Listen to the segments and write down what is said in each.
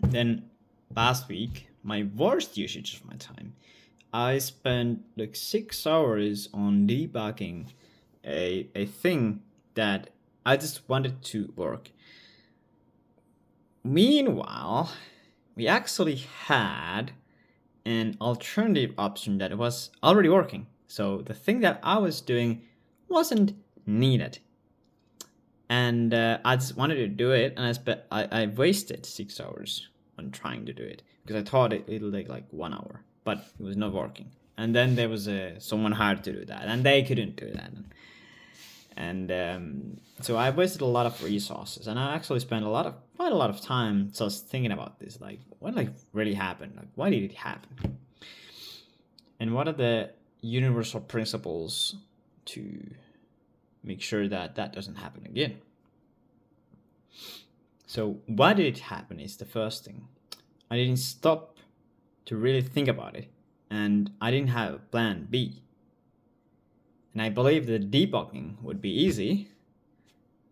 Then last week, my worst usage of my time, I spent like 6 hours on debugging a thing that I just wanted to work. Meanwhile, we actually had an alternative option that was already working. So the thing that I was doing wasn't needed. And I just wanted to do it, and I wasted 6 hours on trying to do it because I thought it'll take like 1 hour, but it was not working. And then there was someone hired to do that, and they couldn't do that. And so I wasted a lot of resources, and I actually spent quite a lot of time just thinking about this, like what like really happened, like why did it happen, and what are the universal principles to make sure that that doesn't happen again. So why did it happen is the first thing. I didn't stop to really think about it, and I didn't have a plan B. And I believe that debugging would be easy,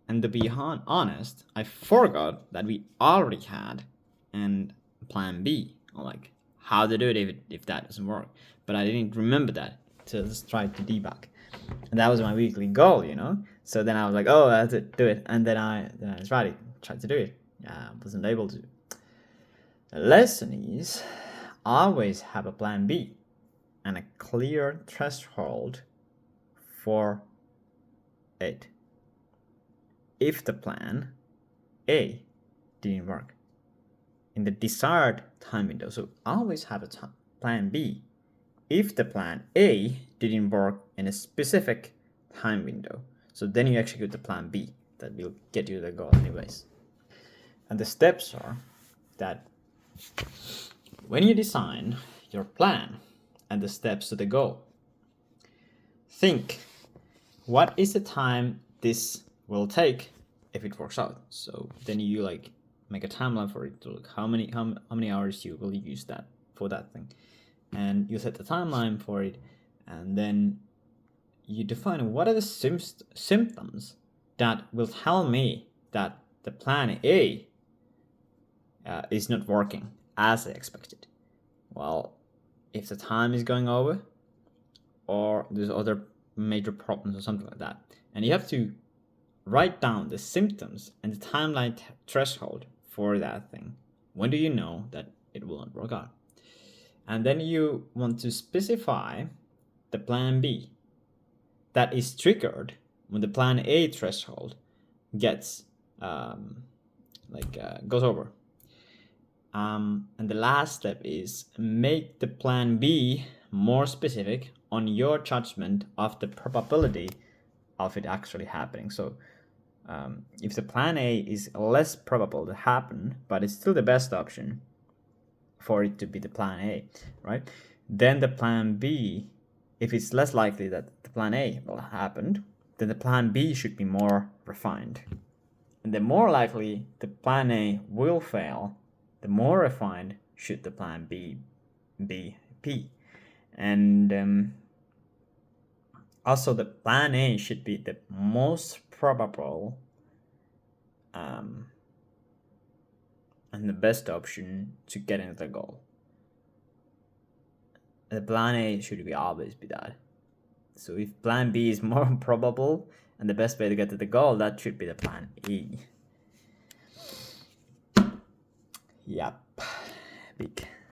and to be honest, I forgot that we already had an plan B, or like how to do it if that doesn't work. But I didn't remember that to just try to debug. And that was my weekly goal, you know. So then I was like, oh, that's it, do it. And then I tried to do it. Wasn't able to. The lesson is always have a plan B and a clear threshold for it. If the plan A didn't work in the desired time window, so always have a plan B if the plan A didn't work in a specific time window. So then you execute the plan B that will get you the goal anyways. And the steps are that when you design your plan and the steps to the goal, think, what is the time this will take if it works out? So then you like make a timeline for it to look how many hours you will use that for that thing. And you set the timeline for it, and then you define what are the symptoms that will tell me that the plan A is not working as I expected. Well, if the time is going over, or there's other major problems or something like that, and you have to write down the symptoms and the timeline threshold for that thing. When do you know that it will not work out? And then you want to specify the plan B that is triggered when the plan A threshold gets goes over. And the last step is make the plan B more specific on your judgment of the probability of it actually happening. So if the plan A is less probable to happen, but it's still the best option for it to be the plan A, right? Then the plan B, if it's less likely that the plan A will happen, then the plan B should be more refined. And the more likely the plan A will fail, the more refined should the plan B be. And also the plan A should be the most probable and the best option to get into the goal. The plan A should always be that. So if plan B is more probable and the best way to get to the goal, that should be the plan E. Yep. Big.